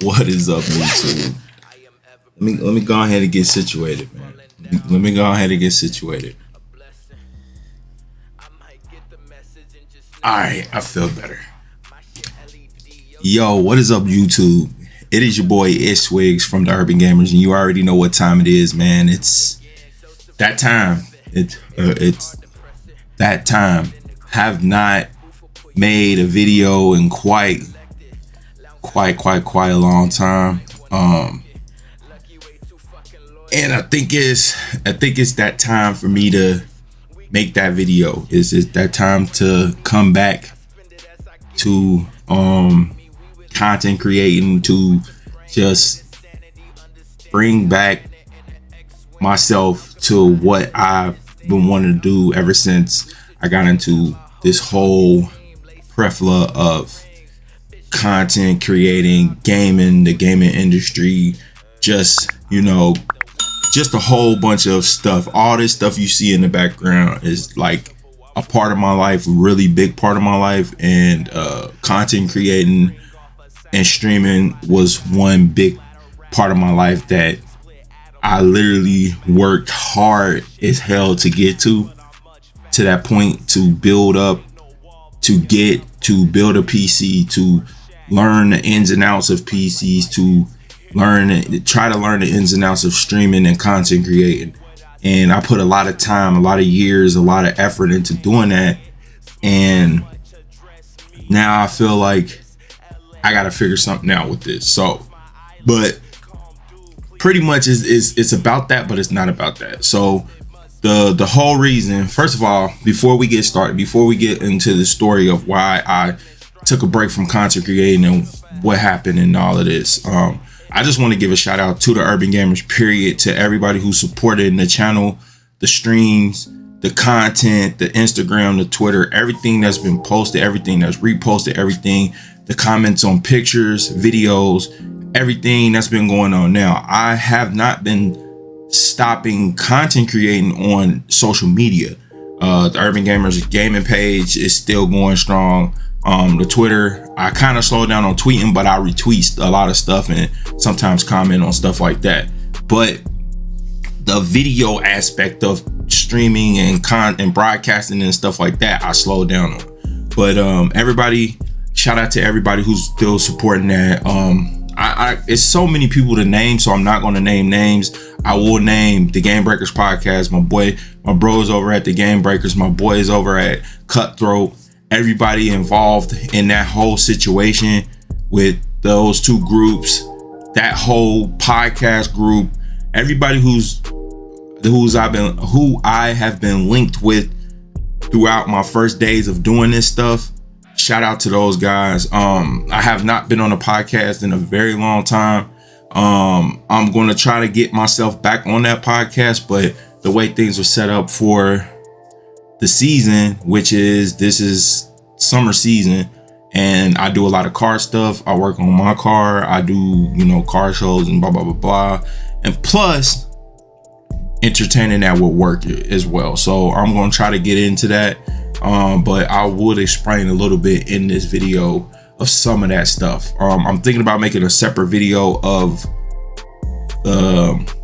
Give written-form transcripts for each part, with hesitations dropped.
What is up, YouTube? Let me go ahead and get situated, man. Let me go ahead and get situated. Alright, I feel better. Yo, what is up, YouTube? It is your boy Swigs from the Urbangamers, and you already know what time it is, man. It's that time. It's that time. Have not made a video in quite a long time. And I think it's that time for me to make that video. It's that time to come back to content creating, to just bring back myself to what I've been wanting to do ever since I got into this whole plethora of content creating, gaming, the gaming industry, just, you know, just a whole bunch of stuff. All this stuff you see in the background is like a part of my life, really big part of my life, and content creating and streaming was one big part of my life that I literally worked hard as hell to get to that point, to build up, to build a PC, to learn the ins and outs of PCs, to try to learn the ins and outs of streaming and content creating. And I put a lot of time, a lot of years, a lot of effort into doing that. And now I feel like I gotta figure something out with this. So, but pretty much it's about that, but it's not about that. So the whole reason, first of all, before we get started, before we get into the story of why I took a break from content creating and what happened and all of this, I just want to give a shout out to the Urbangamers, period, to everybody who supported the channel, the streams, the content, the Instagram, the Twitter, everything that's been posted, everything that's reposted, everything, the comments on pictures, videos, everything that's been going on. Now, I have not been stopping content creating on social media. The Urbangamers gaming page is still going strong. The Twitter, I kind of slowed down on tweeting, but I retweet a lot of stuff and sometimes comment on stuff like that. But the video aspect of streaming and broadcasting and stuff like that, I slowed down on. But everybody, shout out to everybody who's still supporting that. It's so many people to name, so I'm not going to name names. I will name the Game Breakers podcast, my bros over at the Game Breakers, my boys over at Cutthroat, everybody involved in that whole situation with those two groups, that whole podcast group, everybody who I have been linked with throughout my first days of doing this stuff. Shout out to those guys. I have not been on a podcast in a very long time. I'm going to try to get myself back on that podcast, but the way things are set up for the season, this is summer season, and I do a lot of car stuff. I work on my car. I do, you know, car shows and blah, blah, blah, blah. And plus entertaining that with work as well. So I'm going to try to get into that. But I would explain a little bit in this video of some of that stuff. I'm thinking about making a separate video of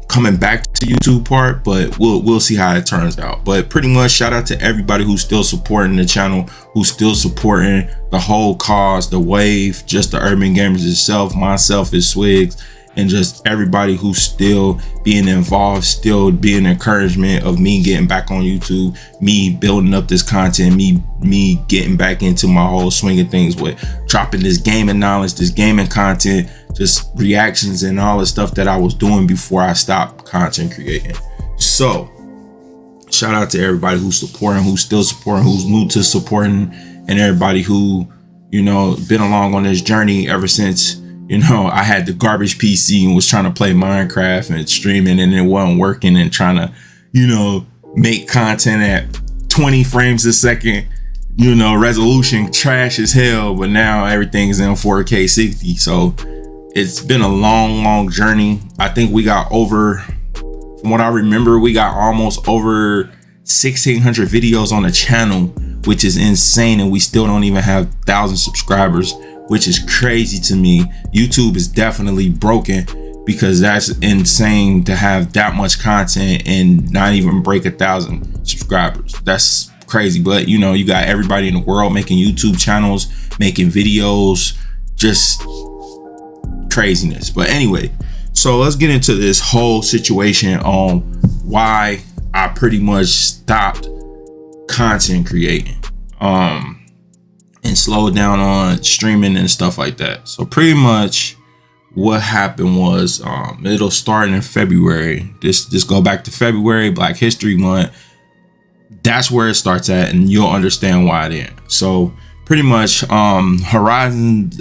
coming back to YouTube part, but we'll see how it turns out. But pretty much shout out to everybody who's still supporting the channel, who's still supporting the whole cause, the wave, just the Urbangamers itself, myself as Swigs, and just everybody who's still being involved, still being encouragement of me getting back on YouTube, me building up this content, me getting back into my whole swing of things with dropping this gaming knowledge, this gaming content, just reactions and all the stuff that I was doing before I stopped content creating. So shout out to everybody who's supporting, who's still supporting, who's new to supporting, and everybody who, you know, been along on this journey ever since, you know, I had the garbage PC and was trying to play Minecraft and streaming and it wasn't working, and trying to, you know, make content at 20 frames a second, you know, resolution trash as hell, but now everything's in 4K 60. So it's been a long journey. I think we got over, from what I remember, we got almost over 1,600 videos on the channel, which is insane, and we still don't even have 1,000 subscribers. which is crazy to me. YouTube is definitely broken, because that's insane to have that much content and not even break 1,000 subscribers. That's crazy. But you know, you got everybody in the world making YouTube channels, making videos, just craziness. But anyway, so let's get into this whole situation on why I pretty much stopped content creating and slowed down on streaming and stuff like that. So pretty much what happened was, it'll start in February. Just go back to February, Black History Month. That's where it starts at, and you'll understand why then. So pretty much Horizon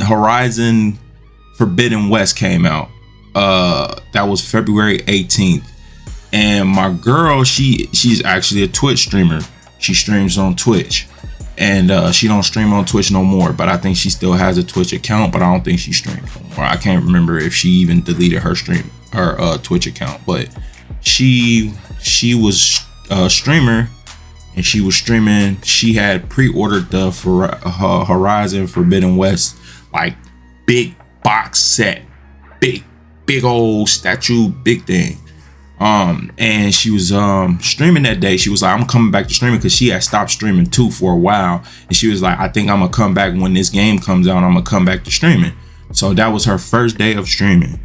Forbidden West came out. That was February 18th. And my girl, she's actually a Twitch streamer. She streams on Twitch, and she don't stream on Twitch no more, but I think she still has a Twitch account, but I don't think she streams no more. I can't remember if she even deleted her Twitch account, but she was a streamer, and she was streaming. She had pre-ordered the Horizon Forbidden West, like big box set, big old statue, big thing. And she was streaming that day. She was like, I'm coming back to streaming, because she had stopped streaming too for a while, and she was like, I think I'm gonna come back when this game comes out. I'm gonna come back to streaming. So that was her first day of streaming,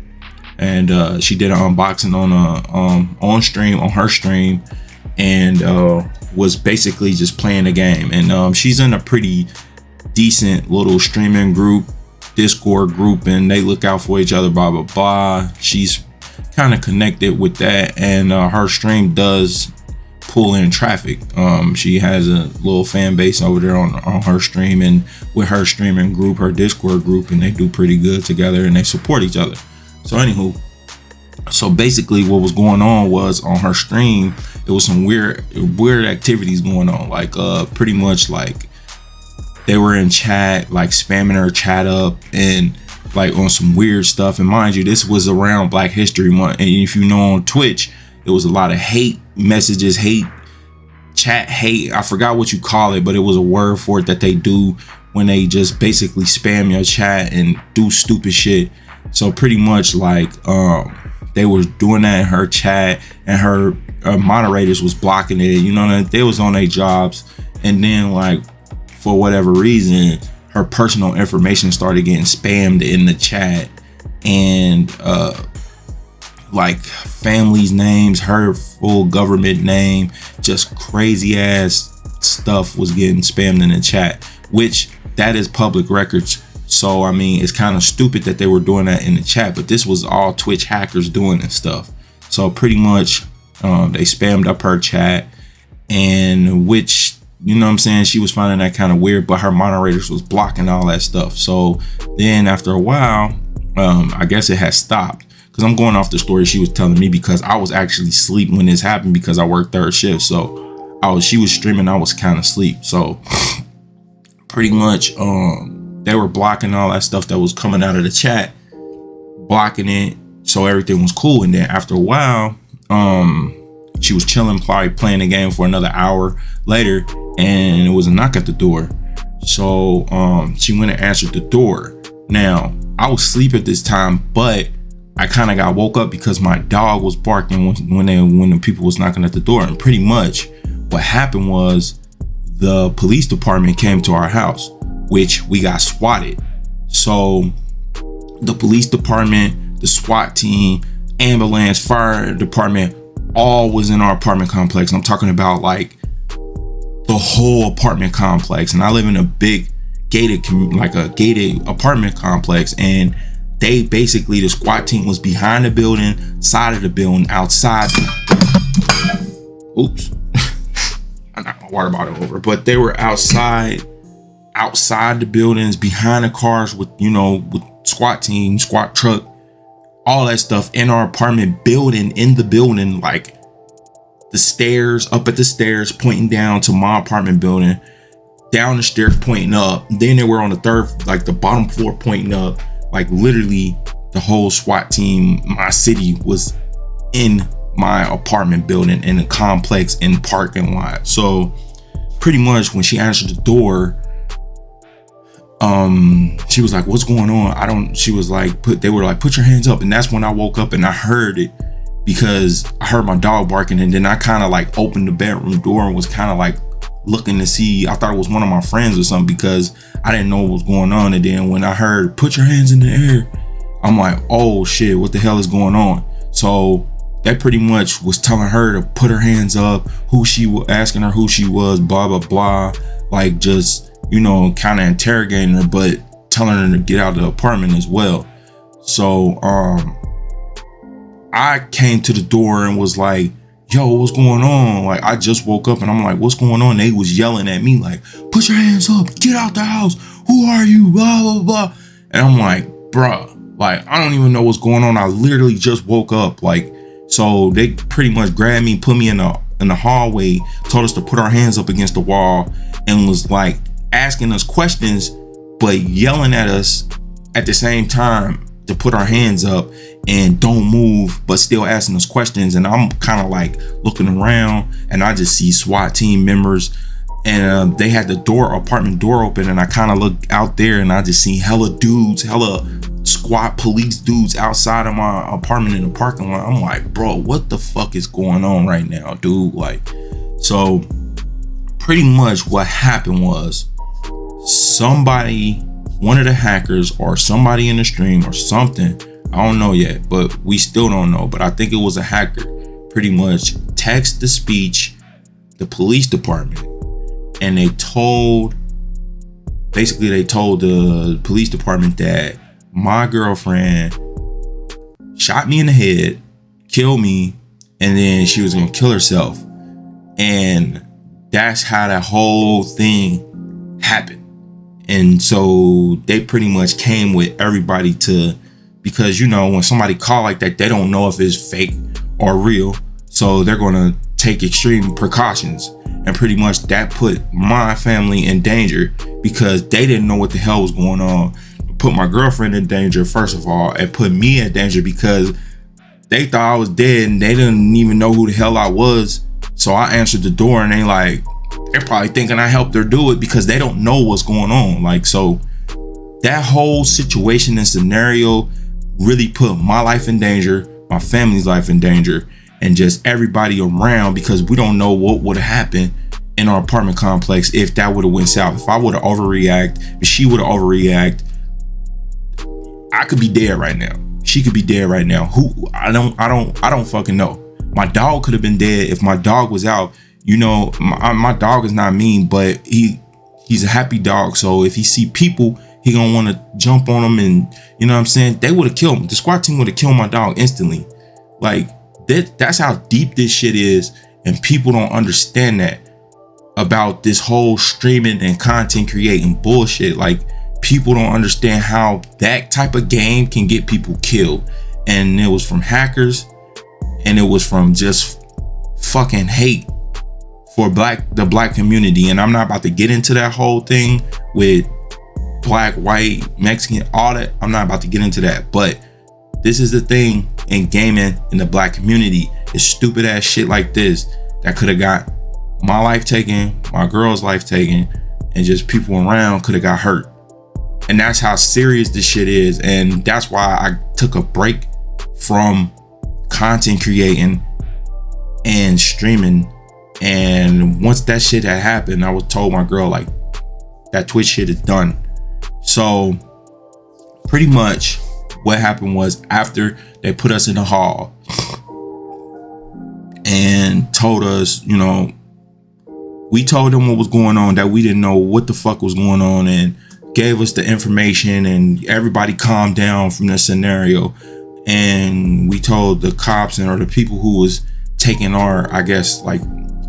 and she did an unboxing on stream, on her stream, and was basically just playing the game. And she's in a pretty decent little streaming group, Discord group, and they look out for each other, blah blah blah. She's kind of connected with that, and her stream does pull in traffic. She has a little fan base over there on her stream, and with her streaming group, her Discord group, and they do pretty good together, and they support each other. So anywho, so basically what was going on was, on her stream, it was some weird activities going on, like pretty much like they were in chat, like spamming her chat up, and like on some weird stuff. And mind you, this was around Black History Month, and if you know, on Twitch, it was a lot of hate messages, chat hate. I forgot what you call it, but it was a word for it that they do when they just basically spam your chat and do stupid shit. So pretty much like they were doing that in her chat, and her moderators was blocking it. You know, they was on their jobs, and then like for whatever reason, her personal information started getting spammed in the chat, and like family's names, her full government name, just crazy ass stuff was getting spammed in the chat, which that is public records. So I mean, it's kind of stupid that they were doing that in the chat, but this was all Twitch hackers doing this stuff. So pretty much they spammed up her chat, and which, you know what I'm saying, she was finding that kind of weird, but her moderators was blocking all that stuff. So then after a while, I guess it had stopped, because I'm going off the story she was telling me, because I was actually asleep when this happened, because I worked third shift. So she was streaming, I was kind of asleep. So pretty much they were blocking all that stuff that was coming out of the chat, blocking it, so everything was cool. And then after a while, she was chilling, probably playing the game for another hour later, and it was a knock at the door. So she went and answered the door. Now I was asleep at this time, but I kind of got woke up because my dog was barking when the people was knocking at the door. And pretty much what happened was, the police department came to our house, which we got swatted. So the police department, the SWAT team, ambulance, fire department, all was in our apartment complex. I'm talking about like the whole apartment complex, and I live in a big gated apartment complex, and they basically, the SWAT team was behind the building, side of the building, outside. Oops. I knocked my water bottle over, but they were outside the buildings, behind the cars, with, you know, with SWAT team, SWAT truck, all that stuff in our apartment building, in the building, like the stairs, up at the stairs pointing down to my apartment building, down the stairs pointing up. Then they were on the third, like the bottom floor pointing up. Like literally the whole SWAT team, my city, was in my apartment building, in the complex, in the parking lot. So pretty much when she answered the door, she was like, what's going on? She was like, they were like, put your hands up. And that's when I woke up and I heard it, because I heard my dog barking. And then I kind of like opened the bedroom door and was kind of like looking to see. I thought it was one of my friends or something, because I didn't know what was going on. And then when I heard put your hands in the air, I'm like, oh shit, what the hell is going on? So they pretty much was telling her to put her hands up, asking her who she was, blah blah blah, like just, you know, kind of interrogating her, but telling her to get out of the apartment as well. So I came to the door and was like, yo, what's going on? Like, I just woke up and I'm like, what's going on? They was yelling at me like, put your hands up, get out the house, who are you, blah blah blah. And I'm like, bruh, like, I don't even know what's going on. I literally just woke up. Like, so they pretty much grabbed me, put me in the hallway, told us to put our hands up against the wall, and was like asking us questions, but yelling at us at the same time to put our hands up and don't move, but still asking us questions. And I'm kind of like looking around and I just see SWAT team members, and they had the apartment door open, and I kind of look out there and I just see hella squad police dudes outside of my apartment in the parking lot. I'm like, bro, what the fuck is going on right now, dude? Like, so pretty much what happened was somebody, one of the hackers or somebody in the stream or something, I don't know yet, but we still don't know, but I think it was a hacker, pretty much text to speech the police department, and they told the police department that my girlfriend shot me in the head, killed me, and then she was gonna kill herself. And that's how that whole thing happened. And so they pretty much came with everybody because, you know, when somebody call like that, they don't know if it's fake or real. So they're gonna take extreme precautions. And pretty much that put my family in danger, because they didn't know what the hell was going on. Put my girlfriend in danger, first of all, and put me in danger because they thought I was dead and they didn't even know who the hell I was. So I answered the door and they're probably thinking I helped her do it, because they don't know what's going on. Like, so that whole situation and scenario really put my life in danger, my family's life in danger, and just everybody around, because we don't know what would have happened in our apartment complex if that would have went south. If I would have overreacted, if she would have overreacted, I could be dead right now. She could be dead right now. I don't fucking know. My dog could have been dead if my dog was out. You know, my dog is not mean, but he's a happy dog. So if he see people, he gonna want to jump on them, and you know what I'm saying? They would have killed him. The SWAT team would have killed my dog instantly. Like, that's how deep this shit is, and people don't understand that about this whole streaming and content creating bullshit. Like, people don't understand how that type of game can get people killed. And it was from hackers, and it was from just fucking hate for the black community. And I'm not about to get into that whole thing with black, white, Mexican, all that. I'm not about to get into that, but this is the thing in gaming in the black community. It's stupid ass shit like this that could have got my life taken, my girl's life taken, and just people around could have got hurt. And that's how serious this shit is. And that's why I took a break from content creating and streaming. And once that shit had happened, I was told my girl, like, that Twitch shit is done. So pretty much what happened was, after they put us in the hall and told us, you know, we told them what was going on, that we didn't know what the fuck was going on, and gave us the information, and everybody calmed down from the scenario. And we told the cops or the people who was taking our, I guess, like,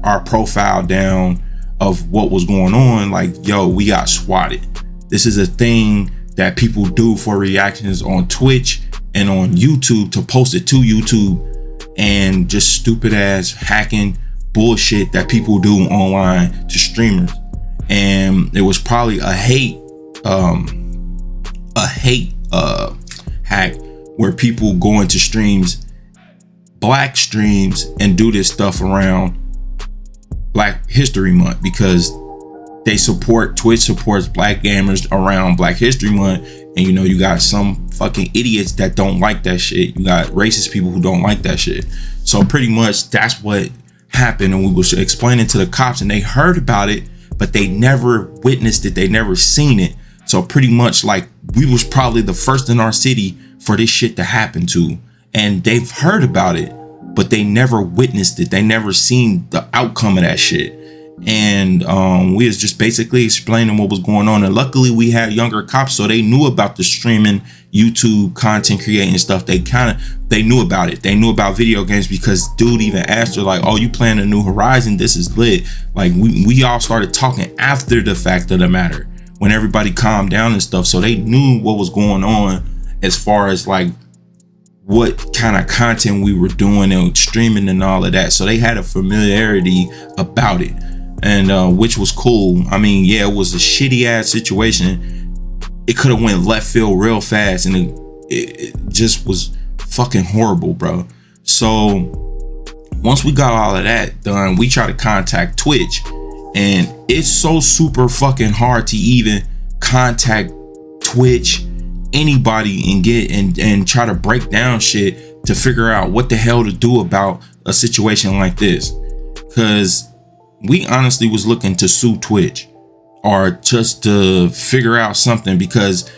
our profile down of what was going on, like, yo, we got swatted. This is a thing that people do for reactions on Twitch and on YouTube, to post it to YouTube, and just stupid ass hacking bullshit that people do online to streamers. And it was probably a hate hack where people go into streams, black streams, and do this stuff around Black History Month, because they support, Twitch supports black gamers around Black History Month, and you know, you got some fucking idiots that don't like that shit. You got racist people who don't like that shit. So pretty much that's what happened, and we was explaining to the cops, and they heard about it, but they never witnessed it, they never seen it. So pretty much like we was probably the first in our city for this shit to happen to, and they've heard about it, but they never witnessed it, they never seen the outcome of that shit. And we was just basically explaining what was going on, and luckily we had younger cops, so they knew about the streaming, YouTube content creating stuff. They knew about it. They knew about video games, because dude even asked her like, oh, you playing a new Horizon? This is lit. Like we all started talking after the fact of the matter, when everybody calmed down and stuff. So they knew what was going on as far as like what kind of content we were doing and streaming and all of that. So they had a familiarity about it, and which was cool. I mean, yeah, it was a shitty ass situation. It could have went left field real fast, and it just was fucking horrible, bro. So once we got all of that done, we tried to contact Twitch, and it's so super fucking hard to even contact Twitch, anybody, and get and try to break down shit to figure out what the hell to do about a situation like this. Because we honestly was looking to sue Twitch, or just to figure out something, because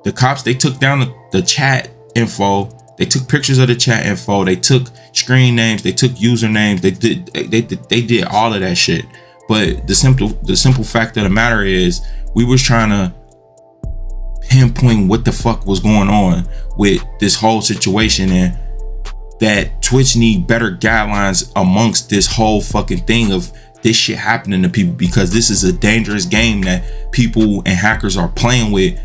the cops, they took down the chat info, they took pictures of the chat info, they took screen names, they took usernames, they did all of that shit. But the simple fact of the matter is, we was trying to pinpoint what the fuck was going on with this whole situation, and that Twitch need better guidelines amongst this whole fucking thing of this shit happening to people, because this is a dangerous game that people and hackers are playing with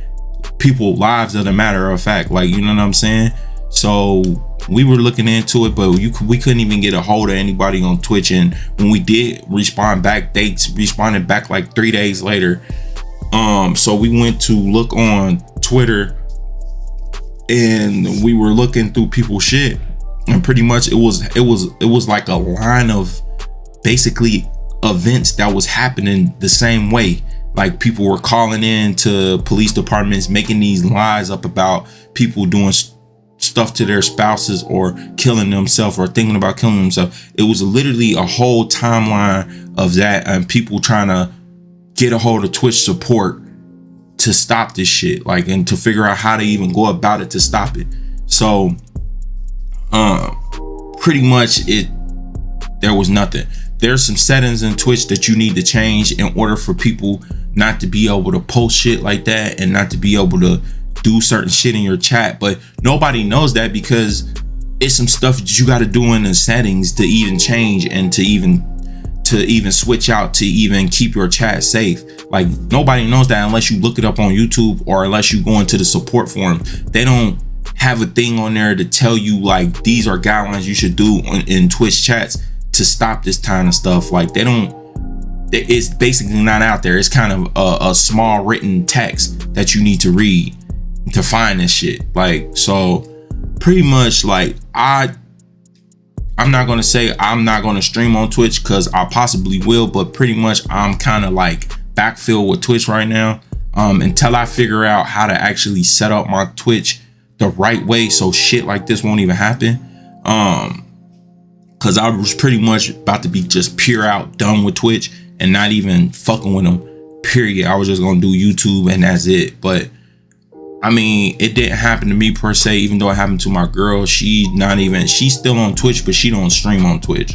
people's lives, as a matter of fact. Like, you know what I'm saying? So we were looking into it, but we couldn't even get a hold of anybody on Twitch. And when we did respond back, they responded back like 3 days later. So we went to look on Twitter, and we were looking through people's shit, and pretty much it was like a line of basically events that was happening the same way. Like, people were calling in to police departments, making these lies up about people doing stuff to their spouses, or killing themselves, or thinking about killing themselves. It was literally a whole timeline of that, and people trying to get a hold of Twitch support to stop this shit, like, and to figure out how to even go about it to stop it. So pretty much there was nothing. There's some settings in Twitch that you need to change in order for people not to be able to post shit like that, and not to be able to do certain shit in your chat. But nobody knows that, because it's some stuff that you got to do in the settings to even change, and to even switch out, to even keep your chat safe. Like, nobody knows that unless you look it up on YouTube, or unless you go into the support forum. They don't have a thing on there to tell you like, these are guidelines you should do in Twitch chats to stop this kind of stuff. Like, it's basically not out there. It's kind of a small written text that you need to read to find this shit. Like, so pretty much, like, I'm not gonna say I'm not gonna stream on Twitch, because I possibly will, but pretty much I'm kind of like backfill with Twitch right now, until I figure out how to actually set up my Twitch the right way, so shit like this won't even happen. Because I was pretty much about to be just pure out done with Twitch, and not even fucking with them, period. I was just gonna do YouTube, and that's it. But I mean, it didn't happen to me per se, even though it happened to my girl. She's still on Twitch, but she don't stream on Twitch.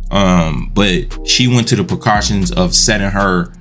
But she went to the precautions of setting her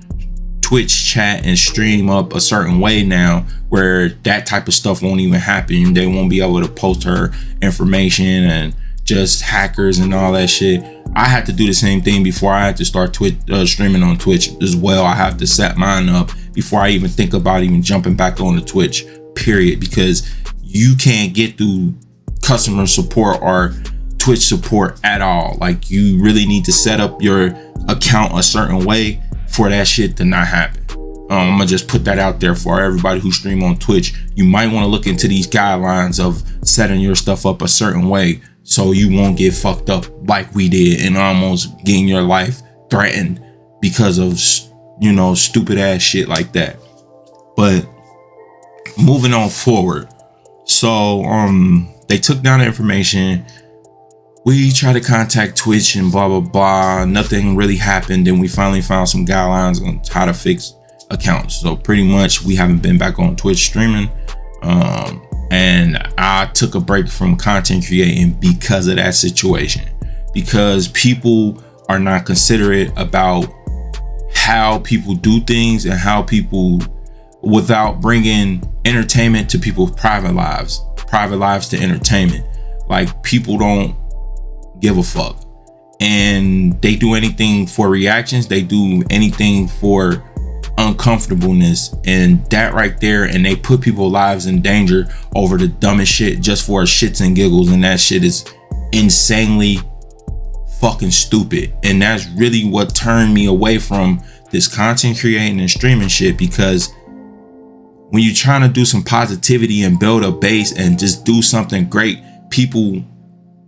Twitch chat and stream up a certain way now, where that type of stuff won't even happen. They won't be able to post her information, and just hackers and all that shit. I had to do the same thing before I had to start Twitch streaming on Twitch as well. I have to set mine up before I even think about even jumping back on the Twitch, period, because you can't get through customer support or Twitch support at all. Like, you really need to set up your account a certain way for that shit to not happen. I'm gonna just put that out there for everybody who stream on Twitch. You might want to look into these guidelines of setting your stuff up a certain way, so you won't get fucked up like we did, and almost getting your life threatened because of you know, stupid ass shit like that. But moving on forward. So they took down the information. We tried to contact Twitch and blah, blah, blah. Nothing really happened. Then we finally found some guidelines on how to fix accounts. So pretty much we haven't been back on Twitch streaming. And I took a break from content creating because of that situation. Because people are not considerate about how people do things and how people, without bringing entertainment to people's private lives to entertainment. Like, people don't give a fuck, and they do anything for reactions. They do anything for uncomfortableness, and that right there, and they put people's lives in danger over the dumbest shit just for shits and giggles, and that shit is insanely fucking stupid. And that's really what turned me away from this content creating and streaming shit, because when you're trying to do some positivity and build a base and just do something great, people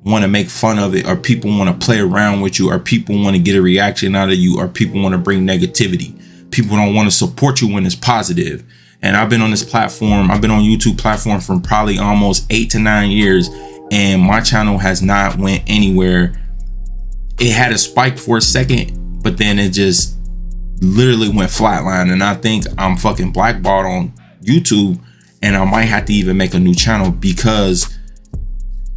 want to make fun of it, or people want to play around with you, or people want to get a reaction out of you, or people want to bring negativity. People don't want to support you when it's positive. And I've been on this platform, I've been on YouTube platform for probably almost 8 to 9 years, and my channel has not went anywhere. It had a spike for a second, but then it just literally went flatline. And I think I'm fucking blackballed on YouTube, and I might have to even make a new channel, because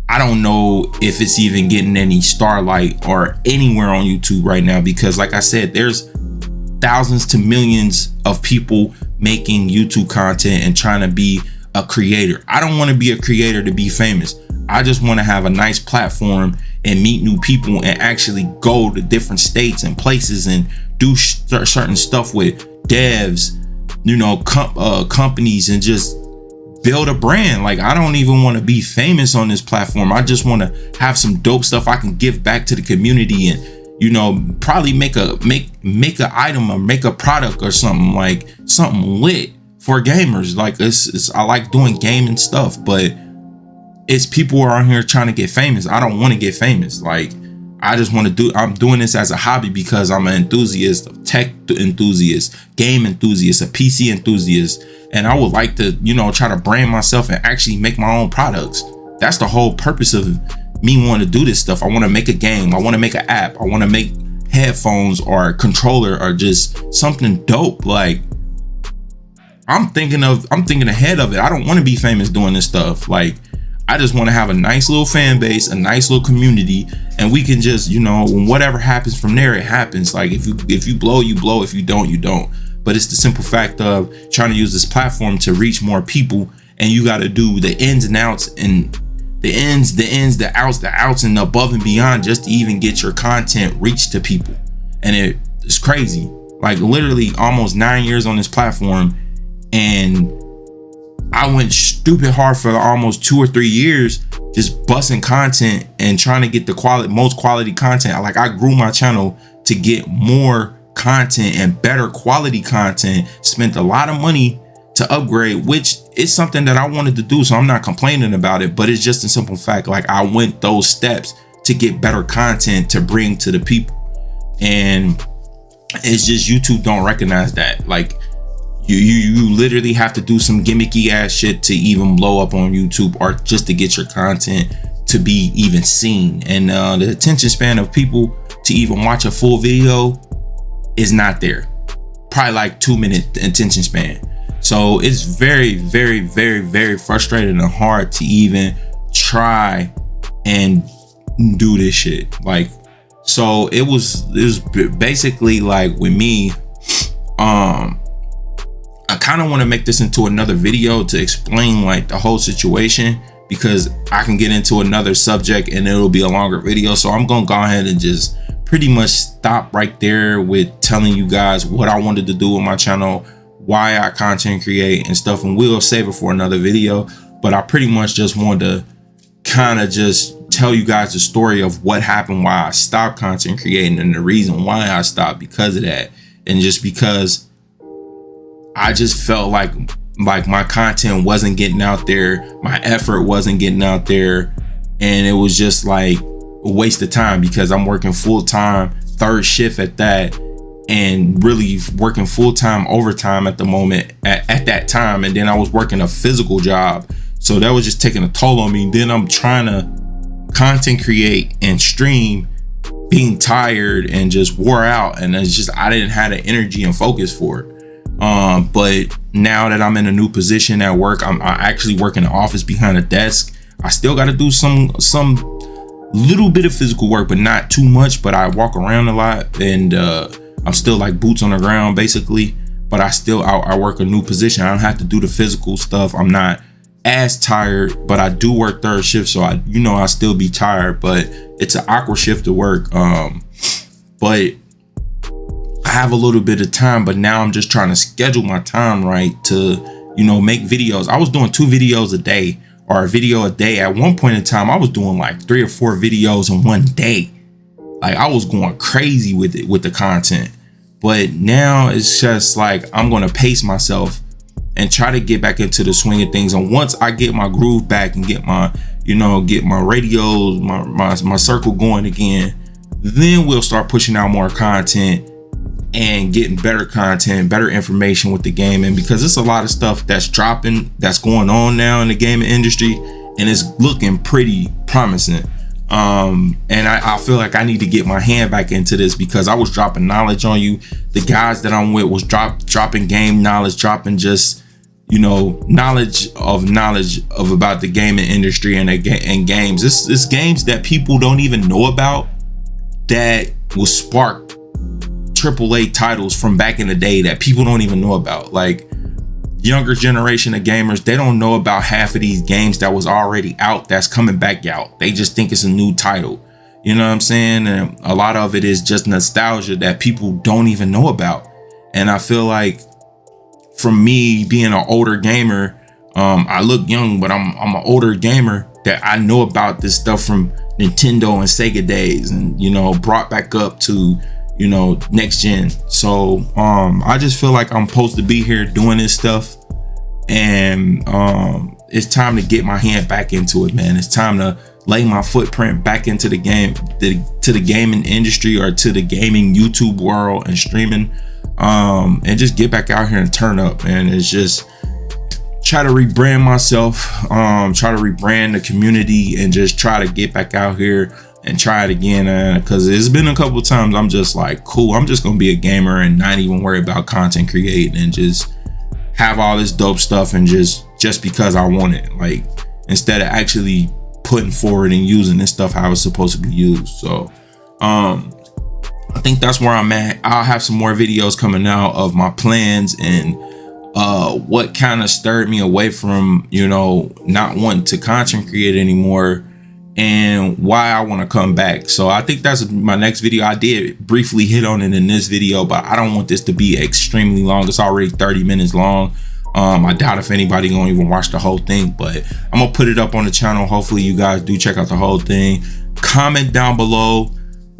I don't know if it's even getting any starlight or anywhere on YouTube right now, because like I said, there's thousands to millions of people making YouTube content and trying to be a creator. I don't want to be a creator to be famous. I just want to have a nice platform and meet new people and actually go to different states and places and do certain stuff with devs, you know, companies, and just build a brand. Like, I don't even want to be famous on this platform. I just want to have some dope stuff I can give back to the community, and, you know, probably make an item or make a product or something, like something lit for gamers. Like, I like doing gaming stuff, but it's people are on here trying to get famous. I don't want to get famous. Like, I just want to I'm doing this as a hobby because I'm an enthusiast, a tech enthusiast, game enthusiast, a PC enthusiast. And I would like to, you know, try to brand myself and actually make my own products. That's the whole purpose of me wanting to do this stuff. I want to make a game. I want to make an app. I want to make headphones or a controller or just something dope. Like, I'm thinking ahead of it. I don't want to be famous doing this stuff. Like, I just want to have a nice little fan base, a nice little community, and we can just, you know, when whatever happens from there, it happens. Like, if you blow, you blow. If you don't, you don't. But it's the simple fact of trying to use this platform to reach more people, and you got to do the ins and outs, and the outs, and above and beyond, just to even get your content reached to people. And it's crazy. Like, literally almost 9 years on this platform, and I went stupid hard for almost 2 or 3 years, just busting content and trying to get the most quality content. Like, I grew my channel to get more content and better quality content, spent a lot of money to upgrade, which is something that I wanted to do, so I'm not complaining about it. But it's just a simple fact, like, I went those steps to get better content to bring to the people, and it's just YouTube don't recognize that. Like, you literally have to do some gimmicky ass shit to even blow up on YouTube, or just to get your content to be even seen. And the attention span of people to even watch a full video is not there. Probably like 2-minute attention span. So it's very, very, very, very frustrating and hard to even try and do this shit. Like, so it was basically like, with me, I kind of want to make this into another video to explain like the whole situation, because I can get into another subject and it'll be a longer video. So I'm gonna go ahead and just pretty much stop right there with telling you guys what I wanted to do with my channel, why I content create and stuff, and we'll save it for another video. But I pretty much just wanted to kind of just tell you guys the story of what happened, why I stopped content creating, and the reason why I stopped because of that. And just because I just felt like my content wasn't getting out there, my effort wasn't getting out there, and it was just like a waste of time, because I'm working full time, 3rd shift at that, and really working full-time overtime at the moment at that time. And then I was working a physical job, so that was just taking a toll on me. Then I'm trying to content create and stream, being tired and just wore out, and it's just I didn't have the energy and focus for it. But now that I'm in a new position at work, I actually work in the office behind a desk. I still got to do some little bit of physical work, but not too much. But I walk around a lot, and I'm still like boots on the ground basically. But I work a new position. I don't have to do the physical stuff. I'm not as tired, but I do work third shift, so I still be tired. But it's an awkward shift to work. But I have a little bit of time, but now I'm just trying to schedule my time right to, make videos. I was doing 2 videos a day, or a video a day. At one point in time, I was doing like 3 or 4 videos in one day. Like I was going crazy with it, with the content. But now it's just like I'm going to pace myself and try to get back into the swing of things. And once I get my groove back and get my, get my radios, my circle going again, then we'll start pushing out more content and getting better content, better information with the game. And because it's a lot of stuff that's dropping, that's going on now in the gaming industry, and it's looking pretty promising. And I feel like I need to get my hand back into this, because I was dropping knowledge on you. The guys that I'm with was dropping game knowledge, dropping just, knowledge of about the gaming industry and games. It's games that people don't even know about that will spark AAA titles from back in the day that people don't even know about. Like younger generation of gamers, they don't know about half of these games that was already out that's coming back out. They just think it's a new title. You know what I'm saying? And a lot of it is just nostalgia that people don't even know about. And I feel like from me being an older gamer, I look young, but I'm an older gamer, that I know about this stuff from Nintendo and Sega days, and brought back up to next gen. So I just feel like I'm supposed to be here doing this stuff, and it's time to get my hand back into it, man. It's time to lay my footprint back into the game, to the gaming industry, or to the gaming YouTube world and streaming, and just get back out here and turn up. And it's just try to rebrand myself, try to rebrand the community, and just try to get back out here and try it again, because it's been a couple times I'm just like, cool, I'm just gonna be a gamer and not even worry about content creating, and just have all this dope stuff, and just because I want it, like instead of actually putting forward and using this stuff how it's supposed to be used. So I think that's where I'm at. I'll have some more videos coming out of my plans and what kind of stirred me away from not wanting to content create anymore, and why I want to come back. So I think that's my next video. I did briefly hit on it in this video, but I don't want this to be extremely long. It's already 30 minutes long. I doubt if anybody gonna even watch the whole thing, but I'm gonna put it up on the channel. Hopefully you guys do check out the whole thing. Comment down below,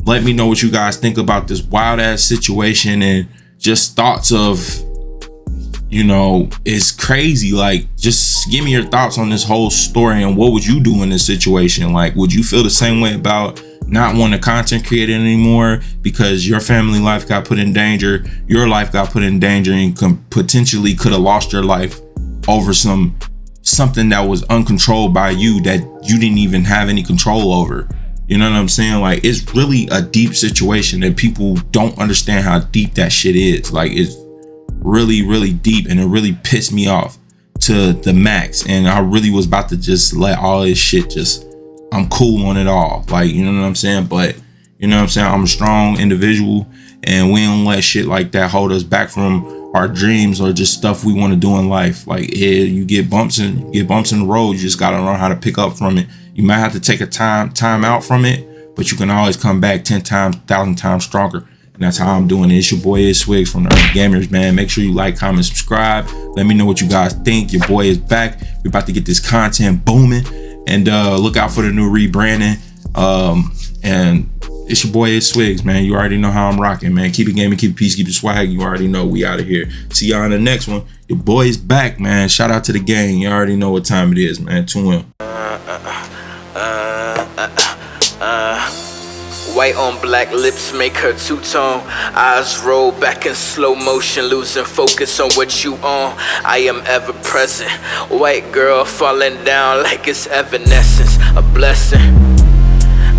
let me know what you guys think about this wild ass situation, and just thoughts of, it's crazy. Like, just give me your thoughts on this whole story, and what would you do in this situation? Like, would you feel the same way about not wanting to content create anymore because your family life got put in danger, your life got put in danger, and potentially could have lost your life over something that was uncontrolled by you, that you didn't even have any control over? You know what I'm saying? Like, it's really a deep situation, and people don't understand how deep that shit is. Like, it's really, really deep, and it really pissed me off to the max. And I really was about to just let all this shit I'm cool on it all. Like, you know what I'm saying? But you know what I'm saying? I'm a strong individual, and we don't let shit like that hold us back from our dreams or just stuff we want to do in life. Like, yeah, you get bumps in the road. You just got to learn how to pick up from it. You might have to take a time out from it, but you can always come back 10 times, 1,000 times stronger. And that's how I'm doing it. It's your boy Swigs from the Urbangamers, man. Make sure you like, comment, subscribe. Let me know what you guys think. Your boy is back. We're about to get this content booming, and look out for the new rebranding. And it's your boy Swigs, man. You already know how I'm rocking, man. Keep it gaming, keep it peace, keep it swag. You already know we out of here. See y'all in the next one. Your boy is back, man. Shout out to the gang. You already know what time it is, man. Tune in. White on black lips make her two-tone. Eyes roll back in slow motion, losing focus on what you on. I am ever present. White girl falling down like it's evanescence. A blessing.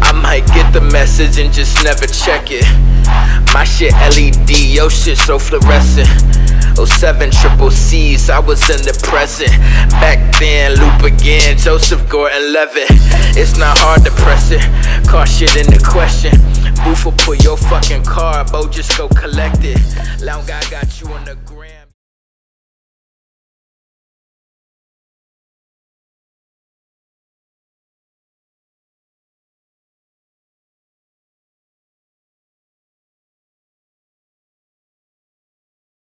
I might get the message and just never check it. My shit LED, your shit so fluorescent. 07 triple C's, I was in the present. Back then, loop again, Joseph Gordon-Levitt. It's not hard to press it, car shit in the question. Booth will pull your fucking car, Bo, just go collect it. Long I got you on the ground.